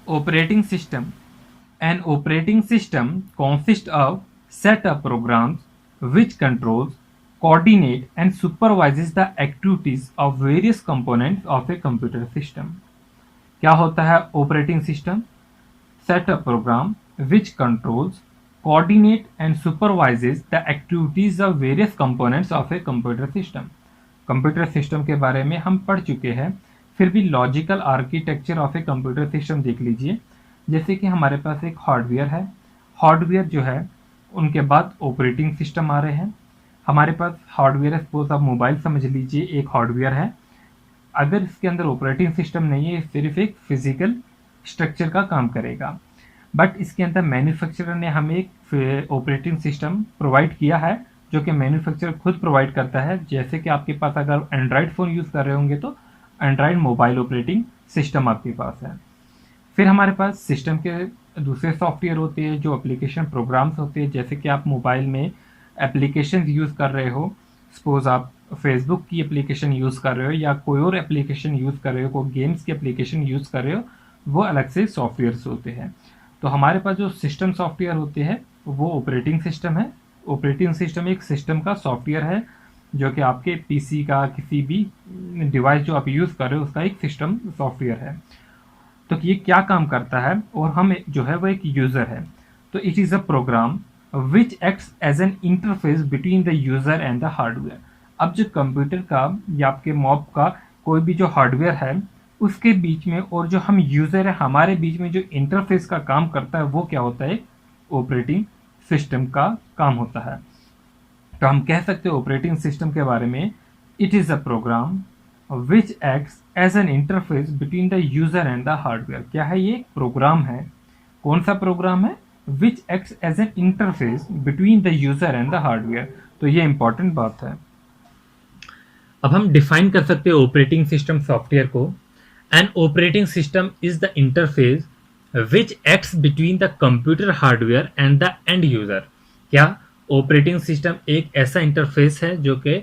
Operating system. An operating system consists of set of programs which controls, coordinate and supervises the activities of various components of a computer system. क्या होता है operating system? Set a program which controls, coordinate and supervises the activities of various components of a computer system. Computer system के बारे में हम पढ़ चुके हैं, फिर भी logical architecture of a computer system देख लीजिए। जैसे कि हमारे पास एक हार्डवेयर है, हार्डवेयर जो है उनके बाद ऑपरेटिंग सिस्टम आ रहे हैं। हमारे पास हार्डवेयर है, सपोज आप मोबाइल समझ लीजिए एक हार्डवेयर है। अगर इसके अंदर ऑपरेटिंग सिस्टम नहीं है, सिर्फ एक फिजिकल स्ट्रक्चर का काम करेगा, बट इसके अंदर मैन्युफैक्चरर ने हमें एक ऑपरेटिंग सिस्टम प्रोवाइड किया है जो कि मैन्युफैक्चरर खुद प्रोवाइड करता है। जैसे कि आपके पास अगर एंड्रॉयड फ़ोन यूज़ कर रहे होंगे तो एंड्रॉयड मोबाइल ऑपरेटिंग सिस्टम आपके पास है। फिर हमारे पास सिस्टम के दूसरे सॉफ्टवेयर होते हैं जो एप्लीकेशन प्रोग्राम्स होते हैं। जैसे कि आप मोबाइल में एप्लीकेशन यूज़ कर रहे हो, सपोज आप फेसबुक की एप्लीकेशन यूज़ कर रहे हो या कोई और एप्लीकेशन यूज़ कर रहे हो, कोई गेम्स की एप्लीकेशन यूज़ कर रहे हो, वो अलग से सॉफ्टवेयर्स होते हैं। तो हमारे पास जो सिस्टम सॉफ्टवेयर होते हैं वो ऑपरेटिंग सिस्टम है। ऑपरेटिंग सिस्टम एक सिस्टम का सॉफ्टवेयर है जो कि आपके पीसी का किसी भी डिवाइस जो आप यूज़ कर रहे हो उसका एक सिस्टम सॉफ्टवेयर है। तो ये क्या काम करता है, और हम जो है वो एक यूज़र है। तो it is a program which acts as an interface between the user and the hardware. अब जो कंप्यूटर का या आपके मॉब का कोई भी जो हार्डवेयर है उसके बीच में और जो हम यूज़र है हमारे बीच में जो इंटरफेस का काम करता है वो क्या होता है? ऑपरेटिंग सिस्टम का काम होता है। तो हम कह सकते हैं ऑपरेटिंग सिस्टम के बारे में, it is a program which acts as an interface between the user and the hardware. क्या है ये? प्रोग्राम है। कौन सा प्रोग्राम है? Which acts as an interface between the user and the hardware. तो ये इंपॉर्टेंट बात है। अब हम डिफाइन कर सकते हैं ऑपरेटिंग सिस्टम सॉफ्टवेयर को। N operating system is the interface which acts between the computer hardware and the end user. क्या ऑपरेटिंग सिस्टम एक ऐसा इंटरफेस है जो कि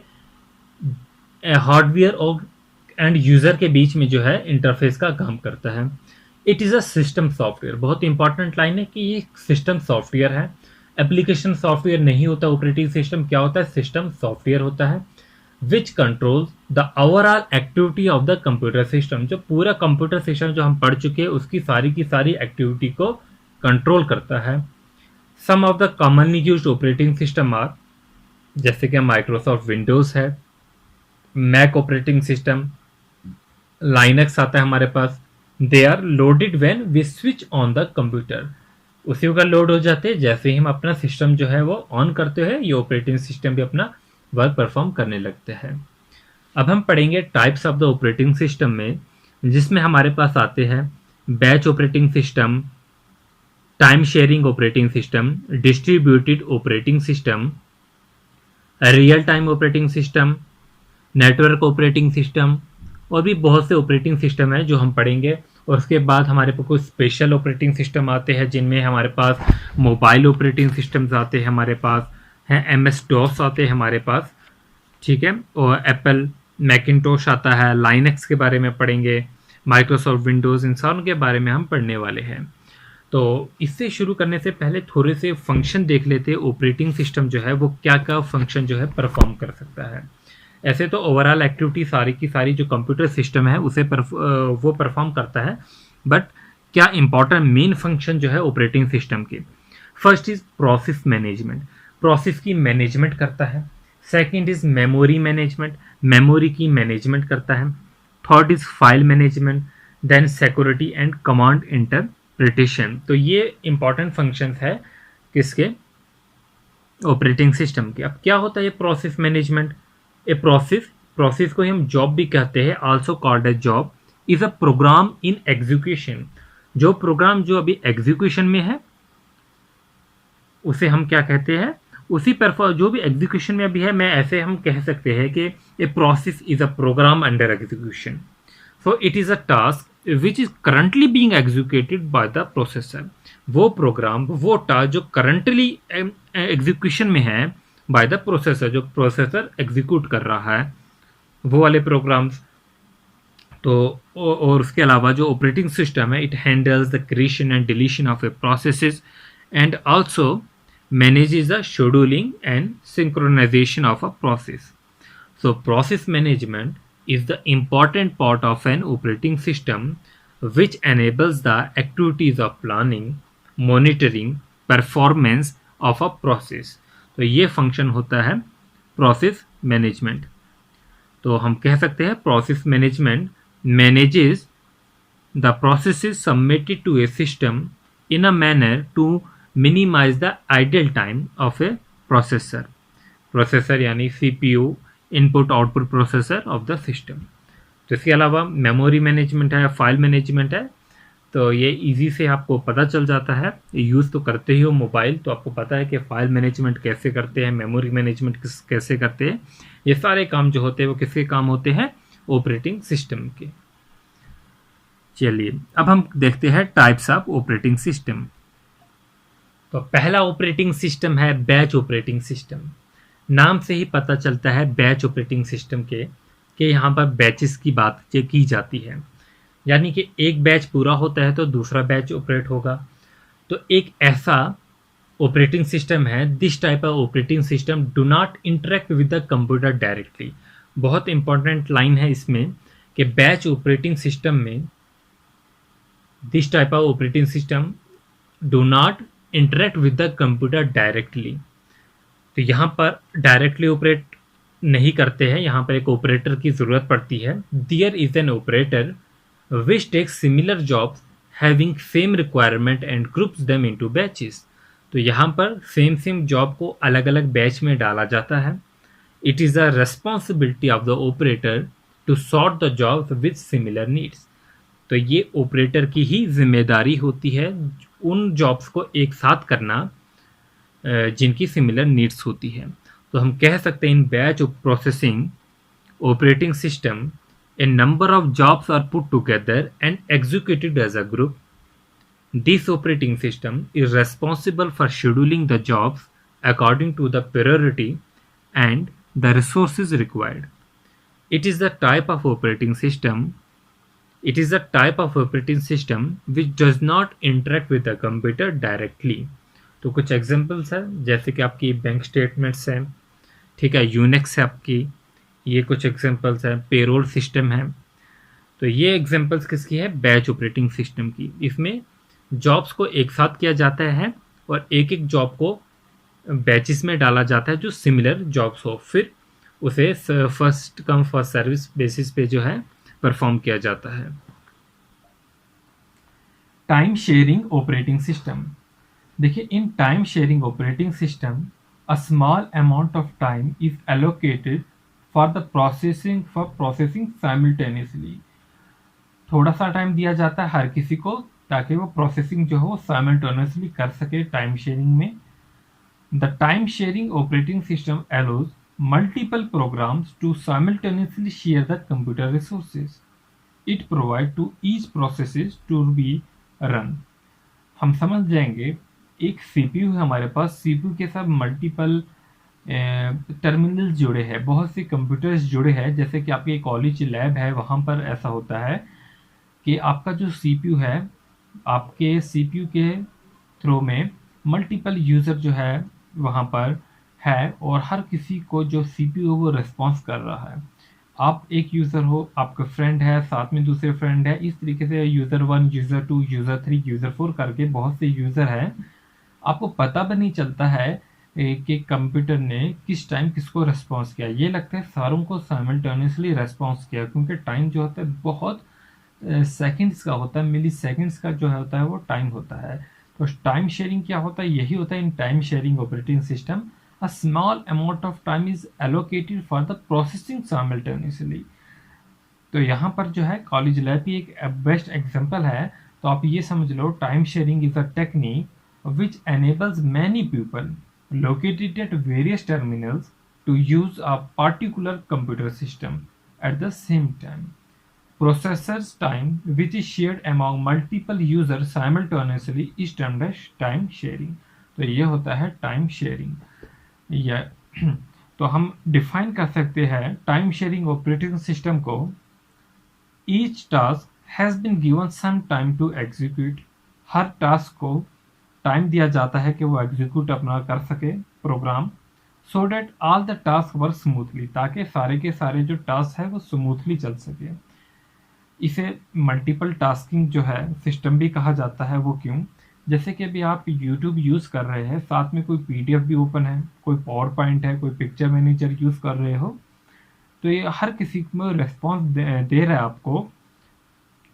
हार्डवेयर और एंड यूजर के बीच में जो है इंटरफेस का काम करता है। It is a system software. बहुत इंपॉर्टेंट लाइन है कि ये सिस्टम सॉफ्टवेयर है। एप्लीकेशन सॉफ्टवेयर नहीं होता ऑपरेटिंग सिस्टम, क्या होता है? सिस्टम सॉफ्टवेयर होता है। विच controls the overall activity of the computer system. जो पूरा कंप्यूटर सिस्टम जो हम पढ़ चुके हैं उसकी सारी की सारी एक्टिविटी को कंट्रोल करता है। Some of the commonly used operating system are, जैसे कि माइक्रोसॉफ्ट विंडोज़ है, मैक ऑपरेटिंग सिस्टम, लाइनक्स आता है हमारे पास। They are loaded when we switch on the computer. उसी का लोड हो जाते हैं जैसे ही हम अपना सिस्टम जो है वो ऑन करते हैं, ये ऑपरेटिंग सिस्टम भी अपना वर्क परफॉर्म करने लगते हैं। अब हम पढ़ेंगे types of the operating system में, जिसमें हमारे पास आते हैं batch operating system, time sharing operating system, distributed operating system, real time operating system, network operating system, और भी बहुत से ऑपरेटिंग सिस्टम है जो हम पढ़ेंगे। और उसके बाद हमारे पास कुछ स्पेशल ऑपरेटिंग सिस्टम आते हैं जिनमें हमारे पास मोबाइल ऑपरेटिंग सिस्टम्स आते हैं, हमारे पास हैं MS DOS आते हैं हमारे पास, ठीक है, और एप्पल मैकिंटोश आता है, लाइनक्स के बारे में पढ़ेंगे, माइक्रोसॉफ्ट विंडोज़, इन सब के बारे में हम पढ़ने वाले हैं। तो इससे शुरू करने से पहले थोड़े से फंक्शन देख लेते हैं ऑपरेटिंग सिस्टम जो है वो क्या क्या फंक्शन जो है परफॉर्म कर सकता है। ऐसे तो ओवरऑल एक्टिविटी सारी की सारी जो कंप्यूटर सिस्टम है उसे वो परफॉर्म करता है, बट क्या इंपॉर्टेंट मेन फंक्शन जो है ऑपरेटिंग सिस्टम के, first is process management, process की मैनेजमेंट करता है। Second is memory management, memory की मैनेजमेंट करता है। Third is file management, then security and command interpretation. तो ये इंपॉर्टेंट फंक्शंस है किसके? ऑपरेटिंग सिस्टम के। अब क्या होता है ये प्रोसेस मैनेजमेंट? ए प्रोसेस को हम जॉब भी कहते हैं, also called as job, is a program in execution. जो प्रोग्राम जो अभी एग्जीक्यूशन में है उसे हम क्या कहते हैं? उसी पर जो भी एग्जीक्यूशन में अभी है, मैं ऐसे हम कह सकते हैं कि a process is a program under execution. So it is a task which is currently being executed by the processor. वो प्रोग्राम, वो टास्क जो करंटली एग्जीक्यूशन में है बाय द प्रोसेसर, जो प्रोसेसर एग्जीक्यूट कर रहा है, वो वाले प्रोग्राम्स। तो और उसके अलावा जो ऑपरेटिंग सिस्टम है, it handles the creation and deletion of A processes and also manages the scheduling and synchronization of a process. So process management is the important part of an operating system which enables the activities of planning, monitoring, performance of a process. तो ये function होता है process management. तो हम कह सकते हैं process management manages the processes submitted to a system in a manner to minimize the idle time of a processor. Processor यानी CPU, input output processor of the system. तो इसके अलावा मेमोरी मैनेजमेंट है, फाइल मैनेजमेंट है. तो ये easy से आपको पता चल जाता है, यूज़ तो करते ही हो मोबाइल, तो आपको पता है कि फाइल मैनेजमेंट कैसे करते हैं, मेमोरी मैनेजमेंट कैसे करते हैं. ये सारे काम जो होते हैं वो किसके काम होते हैं? ऑपरेटिंग सिस्टम के. चलिए अब हम देखते हैं टाइप्स ऑफ ऑपरेटिंग सिस्टम. तो पहला ऑपरेटिंग सिस्टम है बैच ऑपरेटिंग सिस्टम. नाम से ही पता चलता है बैच ऑपरेटिंग सिस्टम के कि यहाँ पर बैचेस की बात की जाती है, यानी कि एक बैच पूरा होता है तो दूसरा बैच ऑपरेट होगा. तो एक ऐसा ऑपरेटिंग सिस्टम है, this type of operating system do not interact with the computer directly. बहुत इंपॉर्टेंट लाइन है इसमें कि बैच ऑपरेटिंग सिस्टम में this type of operating system do not interact with the computer directly. तो यहाँ पर directly operate नहीं करते हैं, यहाँ पर एक ऑपरेटर की ज़रूरत पड़ती है. There is an operator which takes similar jobs having same requirement and groups them into batches. तो यहाँ पर सेम जॉब को अलग अलग बैच में डाला जाता है. It is the responsibility of the operator to sort the jobs with similar needs. तो ये ऑपरेटर की ही जिम्मेदारी होती है उन जॉब्स को एक साथ करना जिनकी सिमिलर नीड्स होती है. तो हम कह सकते हैं in batch processing operating system a number of jobs are put together and executed as a group. This operating system is responsible for scheduling the jobs according to the priority and the resources required. It is the type of operating system It is a type of operating system which does not interact with the computer directly. तो कुछ examples हैं जैसे कि आपकी bank statements हैं, ठीक है, Unix है आपकी, ये कुछ एग्जांपल्स हैं, पेरोल सिस्टम है. तो ये एग्जांपल्स किसकी है? बैच ऑपरेटिंग सिस्टम की. इसमें जॉब्स को एक साथ किया जाता है और एक एक जॉब को बैचेस में डाला जाता है जो सिमिलर जॉब्स हो, फिर उसे first come first service basis पे जो है परफॉर्म किया जाता है. Time sharing operating system. देखिए in time sharing operating system a small amount of time is allocated for the processing simultaneously. थोड़ा सा टाइम दिया जाता है हर किसी को ताकि वो प्रोसेसिंग जो हो साइमल्टेनियसली कर सके टाइम शेयरिंग में. The time sharing operating system allows multiple programs to simultaneously share the computer resources. It provide to each processes to be run. हम समझ जाएंगे एक CPU है हमारे पास, CPU के साथ मल्टीपल टर्मिनल्स जुड़े हैं, बहुत से कंप्यूटर्स जुड़े हैं. जैसे कि आपके कॉलेज लैब है, वहाँ पर ऐसा होता है कि आपका जो CPU है, आपके CPU के थ्रू में मल्टीपल यूज़र जो है वहाँ पर है और हर किसी को जो CPU है वो रिस्पॉन्स कर रहा है. आप एक यूज़र हो, आपका फ्रेंड है, साथ में दूसरे फ्रेंड है, इस तरीके से यूज़र 1, यूज़र 2, यूज़र 3, यूज़र 4 करके बहुत से यूज़र हैं. आपको पता भी नहीं चलता है कि कंप्यूटर ने किस टाइम किसको रिस्पॉन्स किया. ये लगता है सारों को साइमल्टेनियसली रिस्पॉन्स किया, क्योंकि टाइम जो होता है बहुत सेकेंड्स का होता है, मिली सेकेंड्स का जो होता है वो टाइम होता है. तो टाइम शेयरिंग क्या होता है? यही होता है इन time sharing operating system. A small amount of time is allocated for the processing simultaneously. तो यहाँ पर जो है कॉलेज लैब ही एक बेस्ट एग्जांपल है. तो आप ये समझ लो time sharing is a technique which enables many people located at various terminals to use a particular computer system at the same time. Processor's time, which is shared among multiple users simultaneously, is termed as time sharing. तो ये होता है time sharing. या तो हम define कर सकते हैं टाइम शेयरिंग ऑपरेटिंग सिस्टम को each task has been given some time to execute, हर टास्क को टाइम दिया जाता है कि वो एग्जीक्यूट अपना कर सके program, so that all the task work smoothly, ताकि सारे के सारे जो टास्क है वो स्मूथली चल सके। इसे मल्टीपल टास्किंग जो है सिस्टम भी कहा जाता है। वो क्यों? जैसे कि अभी आप यूट्यूब यूज़ कर रहे हैं, साथ में कोई पीडीएफ भी ओपन है, कोई पावर पॉइंट है, कोई पिक्चर मैनेजर यूज़ कर रहे हो, तो ये हर किसी में रिस्पॉन्स दे रहा है आपको।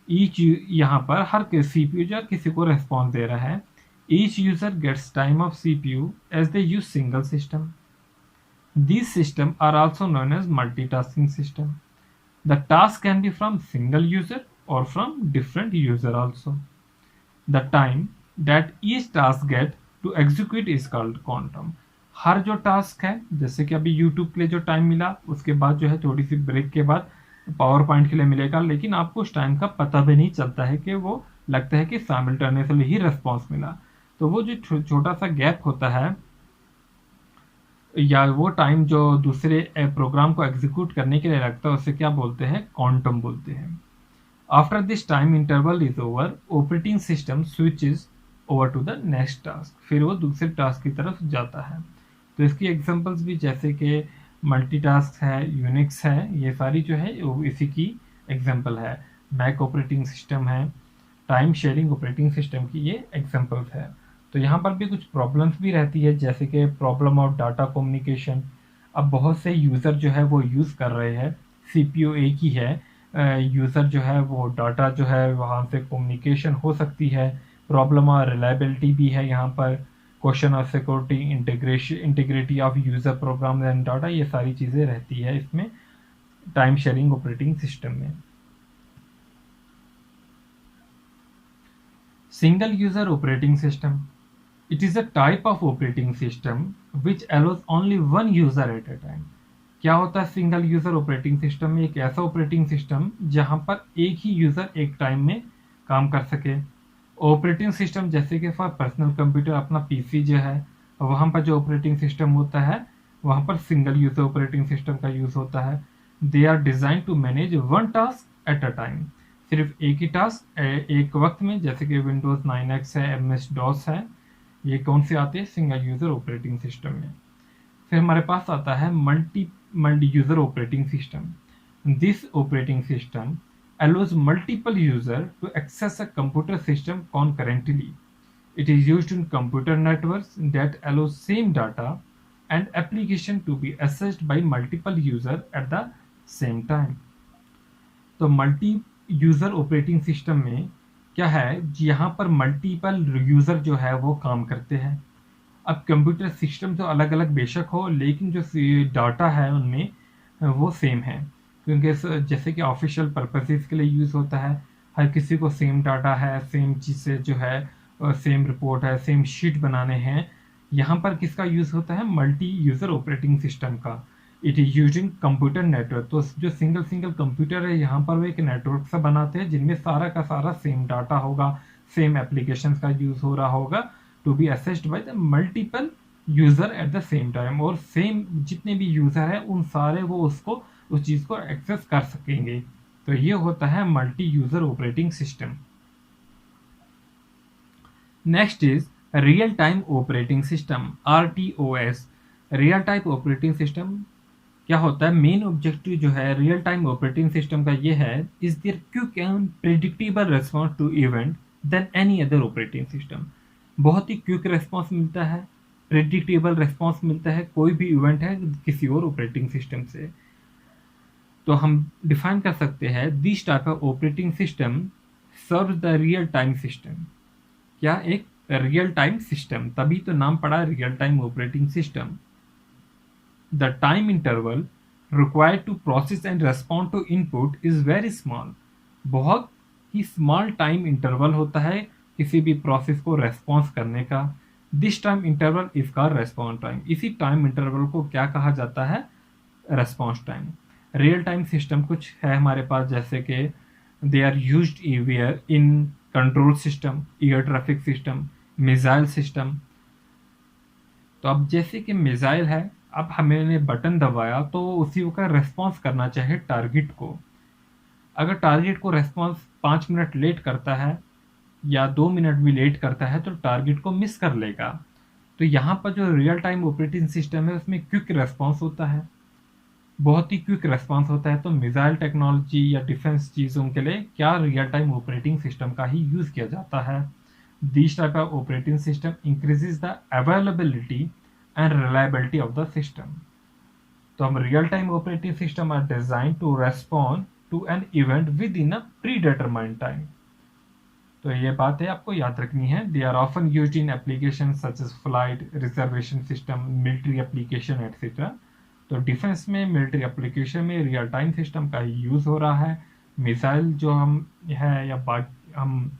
ईच यहाँ पर हर सीपीयू जो किसी को रिस्पॉन्स दे रहा है। Each user gets time of CPU as they use single system. These systems are also known as multitasking system. The task can be from single user or from different user also. The time that each task get to execute is called quantum. हर जो task है, जैसे कि अभी YouTube के लिए जो time मिला, उसके बाद जो है थोड़ी सी ब्रेक के बाद पावर पॉइंट के लिए मिलेगा, लेकिन आपको उस टाइम का पता भी नहीं चलता है कि वो लगता है कि साइमल्टेनियसली ही रिस्पॉन्स मिला। तो वो जो छोटा सा गैप होता है या वो टाइम जो दूसरे प्रोग्राम को एग्जीक्यूट करने के लिए लगता है, उसे क्या बोलते हैं? क्वांटम बोलते हैं। After this time interval is over, operating system switches over to the next task, फिर वो दूसरे टास्क की तरफ जाता है। तो इसकी एग्जांपल्स भी जैसे कि मल्टीटास्क है, यूनिक्स है, ये सारी जो है वो इसी की एग्जांपल है। मैक ऑपरेटिंग सिस्टम है, टाइम शेयरिंग ऑपरेटिंग सिस्टम की ये एग्जांपल्स है। तो यहाँ पर भी कुछ प्रॉब्लम्स भी रहती है, जैसे कि प्रॉब्लम ऑफ डाटा कम्युनिकेशन। अब बहुत से यूज़र जो है वो यूज़ कर रहे हैं, सीपीयू एक ही है, यूज़र जो है वो डाटा जो है वहाँ से कम्युनिकेशन हो सकती है। प्रॉब्लम और रिलायबिलिटी भी है यहाँ पर, question of security, integrity of user program and data, ये सारी चीज़ें रहती है इसमें टाइम शेयरिंग ऑपरेटिंग सिस्टम में। Single user operating system, it is a type of operating system which allows only one user at a time. क्या होता है सिंगल यूजर ऑपरेटिंग सिस्टम में? एक ऐसा ऑपरेटिंग सिस्टम जहां पर एक ही यूजर एक टाइम में काम कर सके। ऑपरेटिंग सिस्टम जैसे कि फॉर पर्सनल कंप्यूटर, अपना पीसी जो है, वहां पर जो ऑपरेटिंग सिस्टम होता है वहां पर सिंगल यूजर ऑपरेटिंग सिस्टम का यूज होता है। They are design to manage one task at a time, सिर्फ एक ही टास्क एक वक्त में, जैसे कि विंडोज 9X है, MS DOS है, ये कौन से आते हैं? सिंगल यूजर ऑपरेटिंग सिस्टम में। फिर हमारे पास आता है multi user operating system. This operating system allows multiple user to access a computer system concurrently. It is used in computer networks that allows same data and application to be accessed by multiple user at the same time. तो multi user operating system में क्या है? यहाँ पर multiple user जो है वो काम करते हैं। अब कंप्यूटर सिस्टम तो अलग अलग बेशक हो, लेकिन जो डाटा है उनमें वो सेम है, क्योंकि जैसे कि ऑफिशियल पर्पसेस के लिए यूज़ होता है। हर किसी को सेम डाटा है, सेम चीज़ें जो है, सेम रिपोर्ट है, सेम शीट बनाने हैं। यहाँ पर किसका यूज़ होता है? मल्टी यूज़र ऑपरेटिंग सिस्टम का। It is using computer network. तो जो सिंगल कंप्यूटर है, यहाँ पर वो एक नेटवर्क सा बनाते हैं जिनमें सारा का सारा सेम डाटा होगा, सेम एप्लीकेशन का यूज हो रहा होगा, to be assessed by the multiple user at the same time. और सेम जितने भी यूजर है उन सारे वो उसको उस चीज को एक्सेस कर सकेंगे। तो ये होता है multi user operating system. Next is real time operating system, RTOS। Real time operating system क्या होता है? मेन ऑब्जेक्टिव जो है रियल टाइम ऑपरेटिंग सिस्टम का ये है, is their quick and predictable response to event than any other operating system. बहुत ही क्विक रिस्पॉन्स मिलता है, प्रिडिक्टेबल रिस्पॉन्स मिलता है कोई भी इवेंट है किसी और ऑपरेटिंग सिस्टम से। तो हम डिफाइन कर सकते हैं this type of operating system serve the real time system. क्या? एक रियल टाइम सिस्टम, तभी तो नाम पड़ा real time operating system. The time interval required to process and respond to input is very small. बहुत ही स्मॉल टाइम इंटरवल होता है किसी भी प्रोसेस को रेस्पॉन्स करने का। This time interval is called response time. इसी टाइम इंटरवल को क्या कहा जाता है? Response time. Real time system कुछ है हमारे पास, जैसे कि दे आर यूज्ड एवियर in control system, air traffic system, missile system. तो अब जैसे कि मिसाइल है, अब हमने बटन दबाया तो उसी का रिस्पॉन्स करना चाहिए टारगेट को। अगर टारगेट को रेस्पॉन्स 5 मिनट लेट करता है या 2 मिनट भी लेट करता है तो टारगेट को मिस कर लेगा। तो यहाँ पर जो रियल टाइम ऑपरेटिंग सिस्टम है उसमें क्विक रेस्पॉन्स होता है, बहुत ही क्विक रेस्पॉन्स होता है। तो मिसाइल टेक्नोलॉजी या डिफेंस चीज़ों के लिए क्या रियल टाइम ऑपरेटिंग सिस्टम का ही यूज़ किया जाता है। This type of operating system increases the availability and reliability of the system. तो हम real time operating system are design to respond to an event within a predetermined time. तो ये बात है आपको याद रखनी है। They are often used in application such as flight reservation system, military application etcetera. तो defence में, मिलिट्री एप्लीकेशन में रियल टाइम सिस्टम का यूज हो रहा है। मिसाइल जो हम है या हम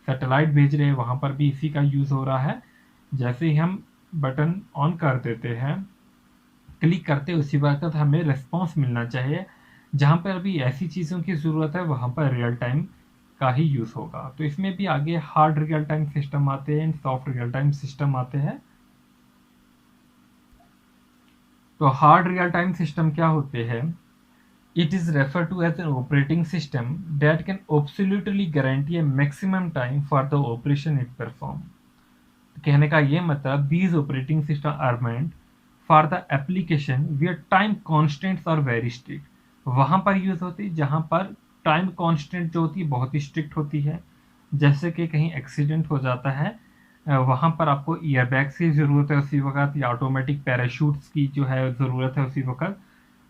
सैटेलाइट भेज रहे हैं वहां पर भी इसी का यूज हो रहा है। जैसे ही हम बटन ऑन कर देते हैं, क्लिक करते उसी वक्त हमें रिस्पॉन्स मिलना चाहिए। जहां पर अभी ऐसी चीज़ों की ज़रूरत है वहां पर रियल टाइम का ही यूज़ होगा। तो इसमें भी आगे हार्ड रियल टाइम सिस्टम आते हैं, सॉफ्ट रियल टाइम सिस्टम आते हैं। तो हार्ड रियल टाइम सिस्टम क्या होते हैं? It is refer to as an operating system that can absolutely guarantee a maximum time for the operation it perform. कहने का ये मतलब these operating system are meant for the application where time constants are very strict. वहां पर use होती है जहां पर टाइम कांस्टेंट जो होती है बहुत ही स्ट्रिक्ट होती है। जैसे कि कहीं एक्सीडेंट हो जाता है, वहां पर आपको ईयरबैग्स की ज़रूरत है उसी वक्त, या ऑटोमेटिक पैराशूट्स की जो है ज़रूरत है उसी वक्त।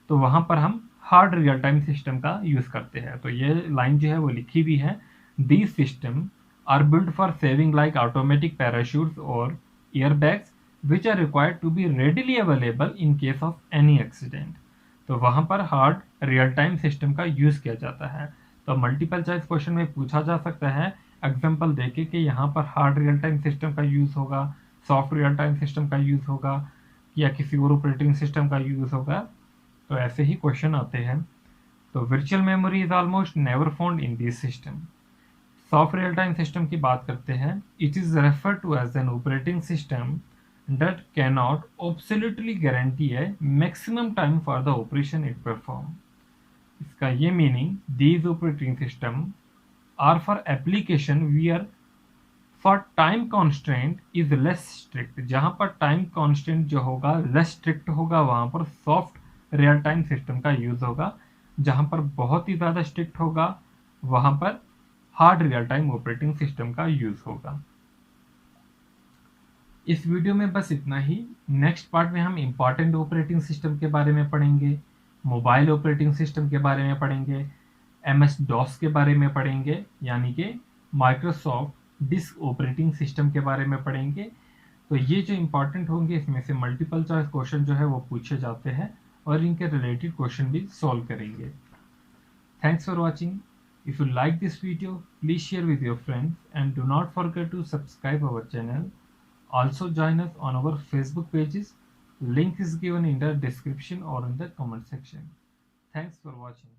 तो वहां पर हम हार्ड रियल टाइम सिस्टम का यूज़ करते हैं। तो ये लाइन जो है वो लिखी भी है, these system are build for saving like automatic parachutes और airbags which are required to be readily available in case of any accident. तो वहां पर हार्ड रियल टाइम सिस्टम का यूज किया जाता है। तो मल्टीपल चॉइस क्वेश्चन में पूछा जा सकता है एग्जाम्पल देके कि यहाँ पर हार्ड रियल टाइम सिस्टम का यूज होगा, सॉफ्ट रियल टाइम सिस्टम का यूज होगा, या किसी और ऑपरेटिंग सिस्टम का यूज होगा। तो ऐसे ही क्वेश्चन आते हैं। तो virtual memory is almost never found in this system. Soft real time system की बात करते हैं। It is refer to as an operating system that cannot absolutely guarantee a maximum time for the operation it perform। इसका ये meaning, these operating system are for application where for time constraint is less strict। जहां पर time constant जो होगा less strict होगा वहां पर soft real time system का यूज होगा। जहां पर बहुत ही ज्यादा स्ट्रिक्ट होगा वहां पर hard real time operating system का यूज होगा। इस वीडियो में बस इतना ही। नेक्स्ट पार्ट में हम इंपॉर्टेंट ऑपरेटिंग सिस्टम के बारे में पढ़ेंगे, मोबाइल ऑपरेटिंग सिस्टम के बारे में पढ़ेंगे, MS DOS के बारे में पढ़ेंगे, यानी कि माइक्रोसॉफ्ट डिस्क ऑपरेटिंग सिस्टम के बारे में पढ़ेंगे। तो ये जो इंपॉर्टेंट होंगे इसमें से मल्टीपल चॉइस क्वेश्चन जो है वो पूछे जाते हैं और इनके रिलेटेड क्वेश्चन भी सॉल्व करेंगे। Thanks for watching. If you like this video, please share with your friends and do not forget to subscribe our channel. Also join us on our Facebook pages. Link is given in the description or in the comment section. Thanks for watching.